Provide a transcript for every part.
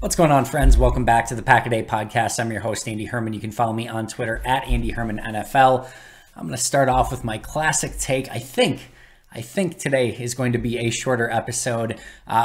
What's going on, friends? Welcome back to the Pack a Day podcast. I'm your host, Andy Herman. You can follow me on Twitter at Andy Herman NFL. I'm going to start off with my classic take. I think today is going to be a shorter episode.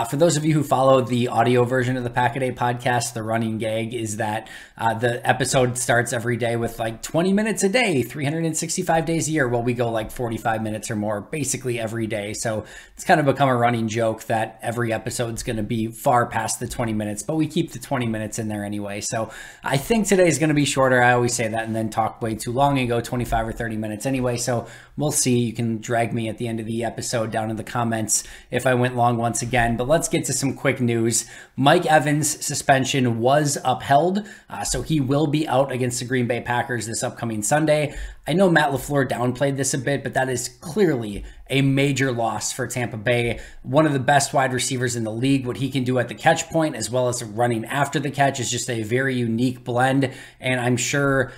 For those of you who follow the audio version of the Pack a Day podcast, the running gag is that the episode starts every day with like 20 minutes a day, 365 days a year. Well, we go like 45 minutes or more basically every day. So it's kind of become a running joke that every episode is going to be far past the 20 minutes, but we keep the 20 minutes in there anyway. So I think today is going to be shorter. I always say that and then talk way too long and go 25 or 30 minutes anyway. So we'll see. You can drag me at the end of the episode down in the comments if I went long once again. But let's get to some quick news. Mike Evans' suspension was upheld, so he will be out against the Green Bay Packers this upcoming Sunday. I know Matt LaFleur downplayed this a bit, but that is clearly a major loss for Tampa Bay. One of the best wide receivers in the league. What he can do at the catch point as well as running after the catch is just a very unique blend. And I'm sure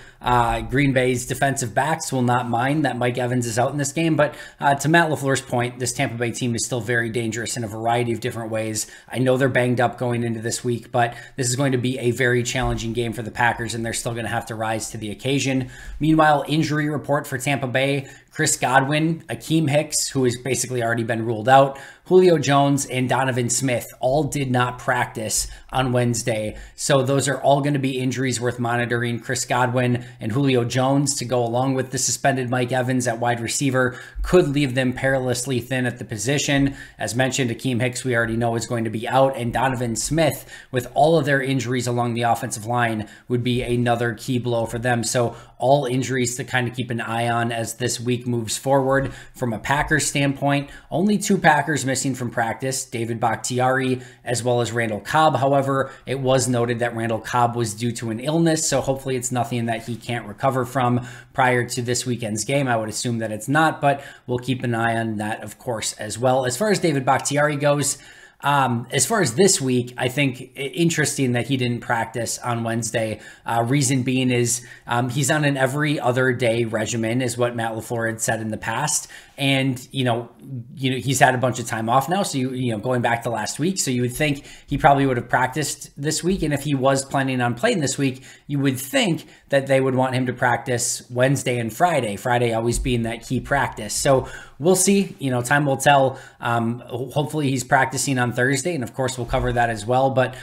Green Bay's defensive backs will not mind that Mike Evans is out in this game. But to Matt LaFleur's point, this Tampa Bay team is still very dangerous in a variety of different ways. I know they're banged up going into this week, but this is going to be a very challenging game for the Packers, and they're still going to have to rise to the occasion. Meanwhile, injury report for Tampa Bay: Chris Godwin, Akeem Hicks, who has basically already been ruled out, Julio Jones, and Donovan Smith all did not practice on Wednesday. So those are all going to be injuries worth monitoring. Chris Godwin and Julio Jones, to go along with the suspended Mike Evans at wide receiver, could leave them perilously thin at the position. As mentioned, Akeem Hicks we already know is going to be out, and Donovan Smith, with all of their injuries along the offensive line, would be another key blow for them. So all injuries to kind of keep an eye on as this week moves forward. From a Packers standpoint, only two Packers missing from practice, David Bakhtiari as well as Randall Cobb. However, it was noted that Randall Cobb was due to an illness, so hopefully it's nothing that he can't recover from prior to this weekend's game. I would assume that it's not, but we'll keep an eye on that, of course, as well. As far as David Bakhtiari goes, as far as this week, I think interesting that he didn't practice on Wednesday. Reason being is he's on an every other day regimen, is what Matt LaFleur had said in the past. And, you know, he's had a bunch of time off now. So, going back to last week. So you would think he probably would have practiced this week. And if he was planning on playing this week, you would think that they would want him to practice Wednesday and Friday. Friday always being that key practice. So we'll see. Time will tell. Hopefully he's practicing on Thursday. And of course, we'll cover that as well. But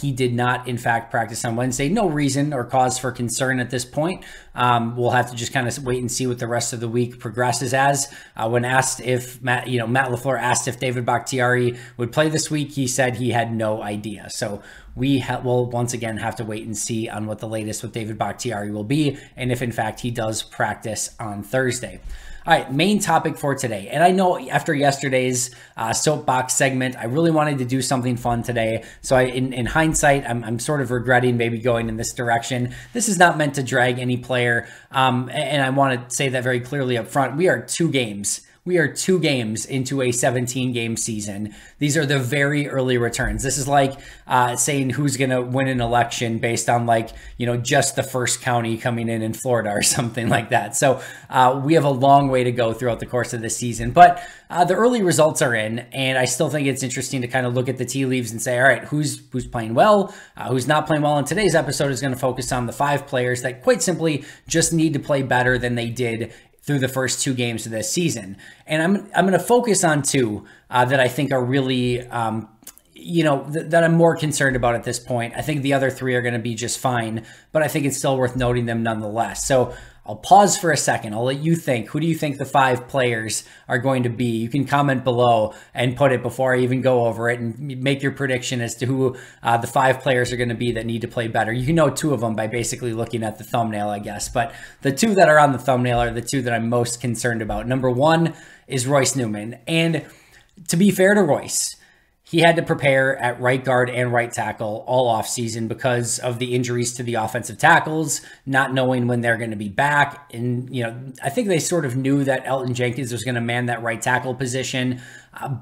he did not, in fact, practice on Wednesday. No reason or cause for concern at this point. We'll have to just kind of wait and see what the rest of the week progresses as. When asked if Matt LaFleur asked if David Bakhtiari would play this week, he said he had no idea. So we will once again have to wait and see on what the latest with David Bakhtiari will be, and if in fact he does practice on Thursday. All right, main topic for today. And I know after yesterday's soapbox segment, I really wanted to do something fun today. So in hindsight, I'm sort of regretting maybe going in this direction. This is not meant to drag any player. And I want to say that very clearly up front. We are two games into a 17-game season. These are the very early returns. This is like saying who's going to win an election based on just the first county coming in Florida or something like that. So we have a long way to go throughout the course of this season. But the early results are in, and I still think it's interesting to kind of look at the tea leaves and say, all right, who's playing well, who's not playing well. And today's episode is going to focus on the 5 players that quite simply just need to play better than they did through the first 2 games of this season. And I'm going to focus on 2 that I think are really, that I'm more concerned about at this point. I think the other 3 are going to be just fine, but I think it's still worth noting them nonetheless. So I'll pause for a second. I'll let you think. Who do you think the 5 players are going to be? You can comment below and put it before I even go over it and make your prediction as to who the 5 players are going to be that need to play better. You can know 2 of them by basically looking at the thumbnail, I guess. But the 2 that are on the thumbnail are the 2 that I'm most concerned about. Number 1 is Royce Newman. And to be fair to Royce, he had to prepare at right guard and right tackle all offseason because of the injuries to the offensive tackles, not knowing when they're going to be back. And, I think they sort of knew that Elton Jenkins was going to man that right tackle position,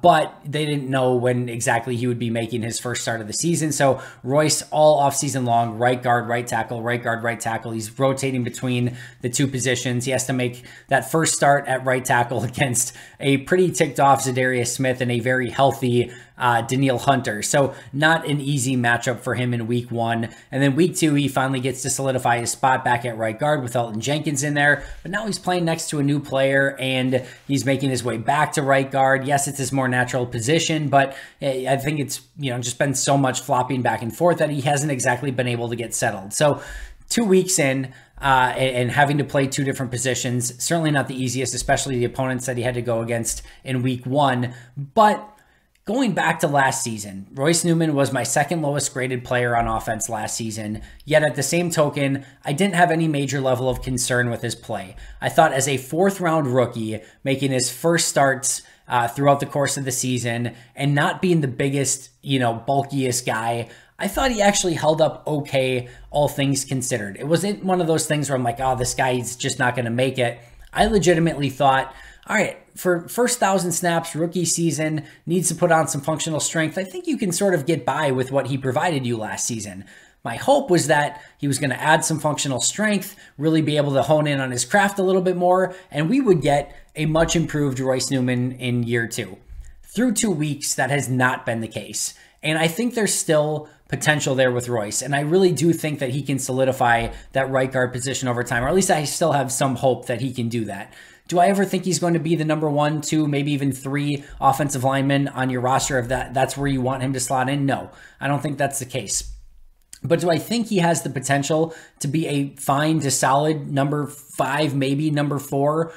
but they didn't know when exactly he would be making his first start of the season. So Royce all offseason long, right guard, right tackle, right guard, right tackle. He's rotating between the 2 positions. He has to make that first start at right tackle against a pretty ticked off Zadarius Smith and a very healthy Danielle Hunter. So not an easy matchup for him in week 1. And then week 2, he finally gets to solidify his spot back at right guard with Elton Jenkins in there. But now he's playing next to a new player and he's making his way back to right guard. Yes, it's his more natural position, but I think it's, just been so much flopping back and forth that he hasn't exactly been able to get settled. So 2 weeks in, and having to play 2 different positions, certainly not the easiest, especially the opponents that he had to go against in week 1. But going back to last season, Royce Newman was my second lowest graded player on offense last season. Yet at the same token, I didn't have any major level of concern with his play. I thought as a 4th round rookie, making his first starts throughout the course of the season and not being the biggest, bulkiest guy, I thought he actually held up okay, all things considered. It wasn't one of those things where I'm like, oh, this guy's just not going to make it. I legitimately thought, all right, for first 1,000 snaps, rookie season, needs to put on some functional strength. I think you can sort of get by with what he provided you last season. My hope was that he was going to add some functional strength, really be able to hone in on his craft a little bit more, and we would get a much improved Royce Newman in year 2. Through 2 weeks, that has not been the case. And I think there's still potential there with Royce. And I really do think that he can solidify that right guard position over time, or at least I still have some hope that he can do that. Do I ever think he's going to be the number 1, 2, maybe even 3 offensive lineman on your roster if that's where you want him to slot in? No, I don't think that's the case. But do I think he has the potential to be a fine to solid number 5, maybe number 4,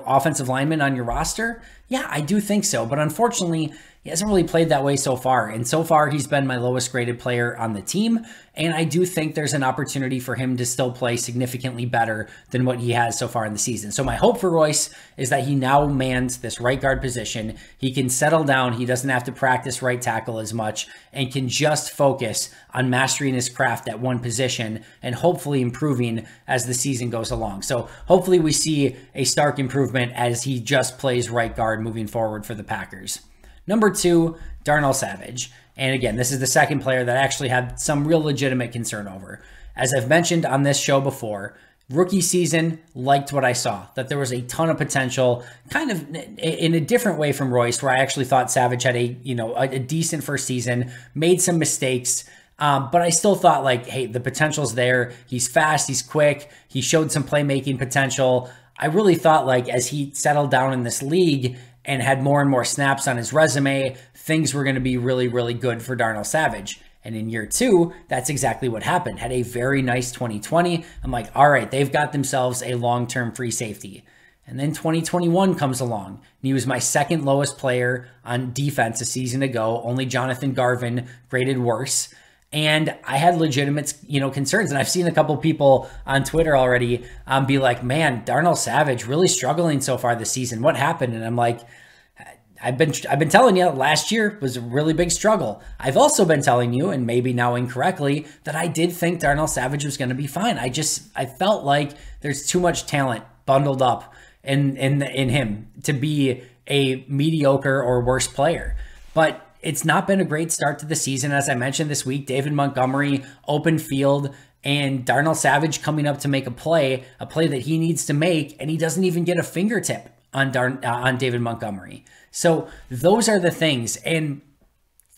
offensive lineman on your roster? Yeah, I do think so. But unfortunately, he hasn't really played that way so far. And so far, he's been my lowest graded player on the team. And I do think there's an opportunity for him to still play significantly better than what he has so far in the season. So my hope for Royce is that he now mans this right guard position. He can settle down. He doesn't have to practice right tackle as much and can just focus on mastering his craft at one position and hopefully improving as the season goes along. So hopefully we see a stark improvement as he just plays right guard moving forward for the Packers. Number 2, Darnell Savage. And again, this is the second player that I actually had some real legitimate concern over. As I've mentioned on this show before, rookie season, liked what I saw, that there was a ton of potential, kind of in a different way from Royce, where I actually thought Savage had a decent first season, made some mistakes, but I still thought like, hey, the potential's there. He's fast, he's quick, he showed some playmaking potential. I really thought like as he settled down in this league and had more and more snaps on his resume, things were going to be really, really good for Darnell Savage. And in year 2, that's exactly what happened. Had a very nice 2020. I'm like, all right, they've got themselves a long-term free safety. And then 2021 comes along. And he was my second lowest player on defense a season ago. Only Jonathan Garvin graded worse. And I had legitimate, concerns. And I've seen a couple people on Twitter already be like, man, Darnell Savage really struggling so far this season. What happened? And I'm like, I've been telling you last year was a really big struggle. I've also been telling you, and maybe now incorrectly, that I did think Darnell Savage was going to be fine. I felt like there's too much talent bundled up in him to be a mediocre or worse player. But it's not been a great start to the season. As I mentioned this week, David Montgomery, open field, and Darnell Savage coming up to make a play that he needs to make, and he doesn't even get a fingertip on David Montgomery. So those are the things. And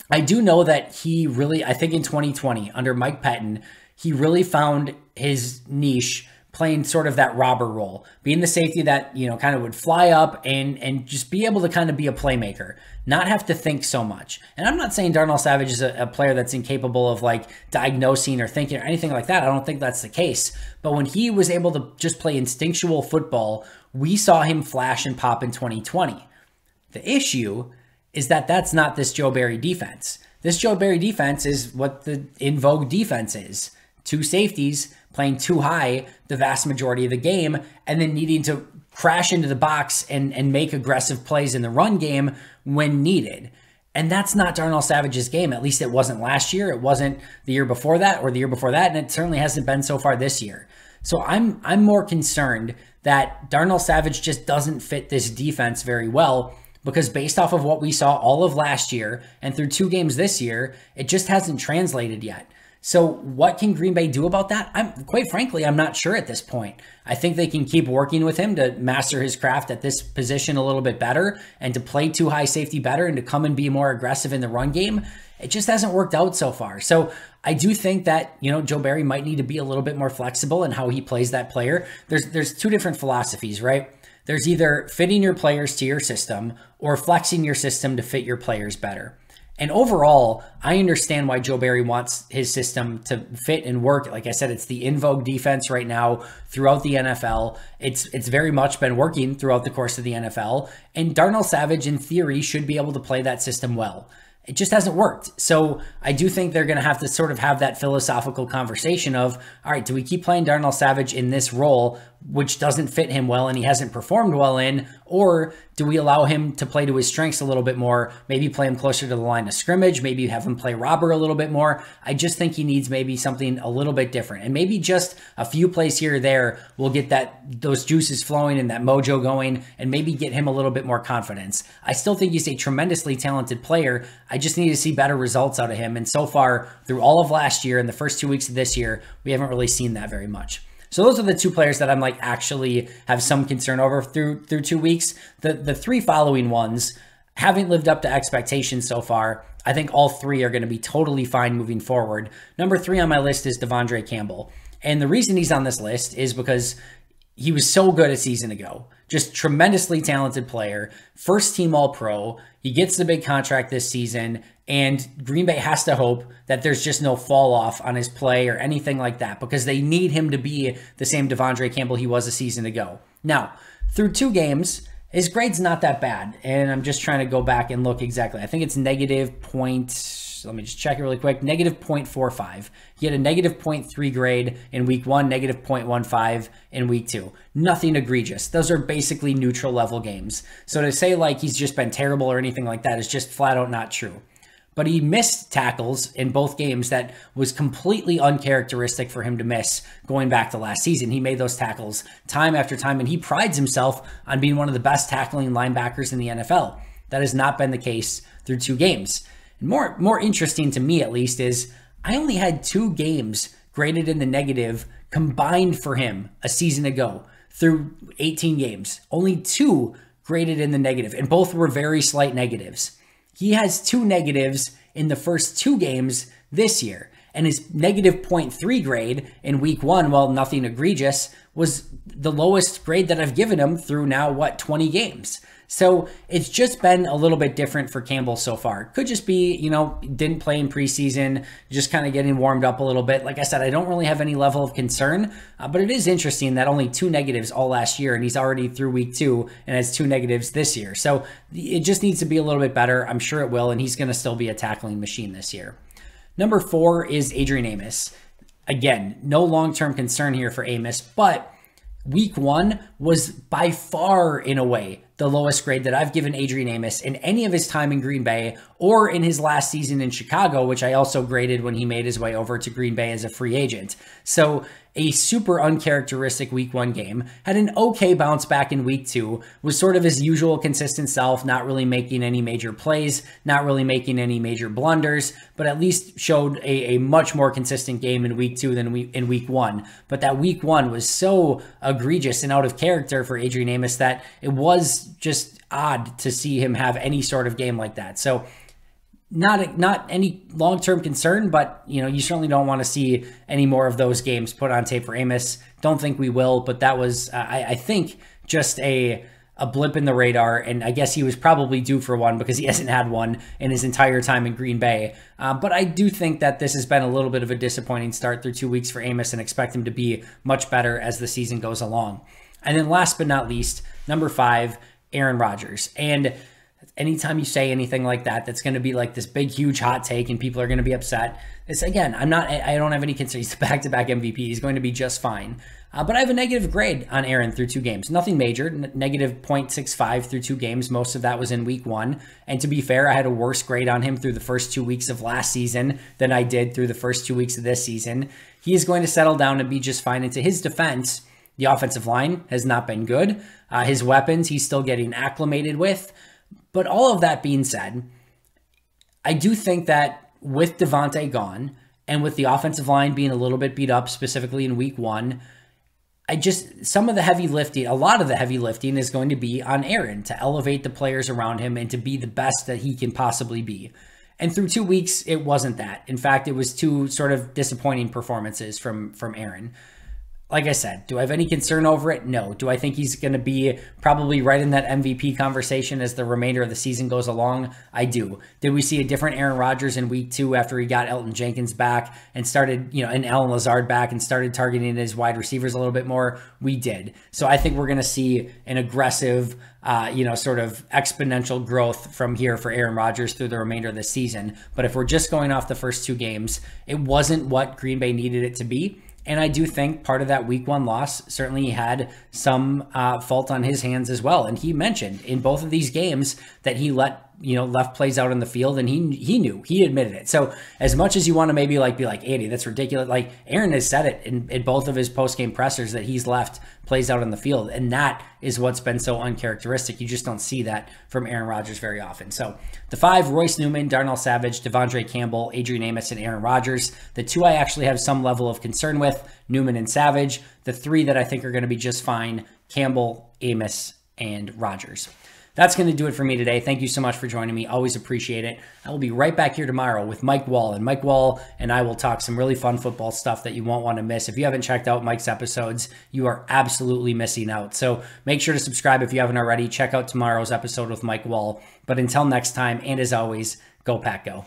I do know that he really, I think in 2020, under Mike Pettin, he really found his niche playing sort of that robber role, being the safety that, kind of would fly up and just be able to kind of be a playmaker, not have to think so much. And I'm not saying Darnell Savage is a player that's incapable of like diagnosing or thinking or anything like that. I don't think that's the case. But when he was able to just play instinctual football, we saw him flash and pop in 2020. The issue is that that's not this Joe Barry defense. This Joe Barry defense is what the in vogue defense is. 2 safeties playing too high the vast majority of the game, and then needing to crash into the box and make aggressive plays in the run game when needed. And that's not Darnell Savage's game. At least it wasn't last year. It wasn't the year before that or the year before that. And it certainly hasn't been so far this year. So I'm more concerned that Darnell Savage just doesn't fit this defense very well, because based off of what we saw all of last year and through 2 games this year, it just hasn't translated yet. So what can Green Bay do about that? Quite frankly, I'm not sure at this point. I think they can keep working with him to master his craft at this position a little bit better and to play too high safety better and to come and be more aggressive in the run game. It just hasn't worked out so far. So I do think that, Joe Barry might need to be a little bit more flexible in how he plays that player. There's two different philosophies, right? There's either fitting your players to your system or flexing your system to fit your players better. And overall, I understand why Joe Barry wants his system to fit and work. Like I said, it's the in vogue defense right now throughout the NFL. It's very much been working throughout the course of the NFL. And Darnell Savage, in theory, should be able to play that system well. It just hasn't worked. So I do think they're going to have to sort of have that philosophical conversation of, all right, do we keep playing Darnell Savage in this role, which doesn't fit him well and he hasn't performed well in, or do we allow him to play to his strengths a little bit more, maybe play him closer to the line of scrimmage, maybe have him play robber a little bit more? I just think he needs maybe something a little bit different, and maybe just a few plays here or there will get those juices flowing and that mojo going and maybe get him a little bit more confidence. I still think he's a tremendously talented player. I just need to see better results out of him. And so far, through all of last year and the first 2 weeks of this year, we haven't really seen that very much. So those are the two players that I'm actually have some concern over through 2 weeks. The three following ones haven't lived up to expectations so far. I think all three are going to be totally fine moving forward. Number 3 on my list is Devondre Campbell. And the reason he's on this list is because he was so good a season ago. Just tremendously talented player, first team All-Pro. He gets the big contract this season, and Green Bay has to hope that there's just no fall off on his play or anything like that, because they need him to be the same Devondre Campbell he was a season ago. Now, through 2 games, his grade's not that bad, and I'm just trying to go back and look exactly. I think it's negative point. Let me just check it really quick. Negative 0.45. He had a negative 0.3 grade in week 1, negative 0.15 in week 2. Nothing egregious. Those are basically neutral level games. So to say he's just been terrible or anything like that is just flat out not true. But he missed tackles in both games that was completely uncharacteristic for him to miss going back to last season. He made those tackles time after time, and he prides himself on being one of the best tackling linebackers in the NFL. That has not been the case through 2 games. More interesting to me, at least, is I only had 2 games graded in the negative combined for him a season ago through 18 games. Only 2 graded in the negative, and both were very slight negatives. He has 2 negatives in the first 2 games this year, and his negative 0.3 grade in week 1, while nothing egregious, was the lowest grade that I've given him through now, 20 games. So it's just been a little bit different for Campbell so far. Could just be, didn't play in preseason, just kind of getting warmed up a little bit. Like I said, I don't really have any level of concern, but it is interesting that only 2 negatives all last year, and he's already through week 2 and has 2 negatives this year. So it just needs to be a little bit better. I'm sure it will, and he's going to still be a tackling machine this year. Number 4 is Adrian Amos. Again, no long-term concern here for Amos, but week 1 was by far, in a way, the lowest grade that I've given Adrian Amos in any of his time in Green Bay or in his last season in Chicago, which I also graded when he made his way over to Green Bay as a free agent. So a super uncharacteristic week 1 game, had an okay bounce back in week 2, was sort of his usual consistent self, not really making any major plays, not really making any major blunders, but at least showed a much more consistent game in week 2 than in week 1. But that week 1 was so egregious and out of character for Adrian Amos that it was just odd to see him have any sort of game like that. So not any long-term concern, but you certainly don't want to see any more of those games put on tape for Amos. Don't think we will, but that was, I think, just a blip in the radar, and I guess he was probably due for one because he hasn't had one in his entire time in Green Bay. But I do think that this has been a little bit of a disappointing start through 2 weeks for Amos, and expect him to be much better as the season goes along. And then last but not least, number 5, Aaron Rodgers. And anytime you say anything like that, that's going to be like this big, huge hot take and people are going to be upset. It's, again, I don't have any concern. He's the back-to-back MVP. He's going to be just fine. But I have a negative grade on Aaron through 2 games. Nothing major, negative 0.65 through 2 games. Most of that was in week 1. And to be fair, I had a worse grade on him through the first 2 weeks of last season than I did through the first 2 weeks of this season. He is going to settle down and be just fine. And to his defense, the offensive line has not been good. His weapons, he's still getting acclimated with. But all of that being said, I do think that with Devontae gone And with the offensive line being a little bit beat up, specifically in week 1, some of the heavy lifting, a lot of the heavy lifting is going to be on Aaron to elevate the players around him and to be the best that he can possibly be. And through 2 weeks, it wasn't that. In fact, it was 2 sort of disappointing performances from Aaron. Like I said, do I have any concern over it? No. Do I think he's going to be probably right in that MVP conversation as the remainder of the season goes along? I do. Did we see a different Aaron Rodgers in week 2 after he got Elton Jenkins back and started, and Alan Lazard back and started targeting his wide receivers a little bit more? We did. So I think we're going to see an aggressive, sort of exponential growth from here for Aaron Rodgers through the remainder of the season. But if we're just going off the first 2 games, it wasn't what Green Bay needed it to be. And I do think part of that week 1 loss, certainly he had some fault on his hands as well. And he mentioned in both of these games that he left plays out on the field, and he admitted it. So as much as you want to maybe be like, Andy, that's ridiculous. Like Aaron has said it in both of his post-game pressers that he's left plays out on the field. And that is what's been so uncharacteristic. You just don't see that from Aaron Rodgers very often. So the 5, Royce Newman, Darnell Savage, Devondre Campbell, Adrian Amos, and Aaron Rodgers. The 2 I actually have some level of concern with, Newman and Savage. The 3 that I think are going to be just fine, Campbell, Amos, and Rodgers. That's going to do it for me today. Thank you so much for joining me. Always appreciate it. I will be right back here tomorrow with Mike Wall. And Mike Wall and I will talk some really fun football stuff that you won't want to miss. If you haven't checked out Mike's episodes, you are absolutely missing out. So make sure to subscribe if you haven't already. Check out tomorrow's episode with Mike Wall. But until next time, and as always, go Pack Go.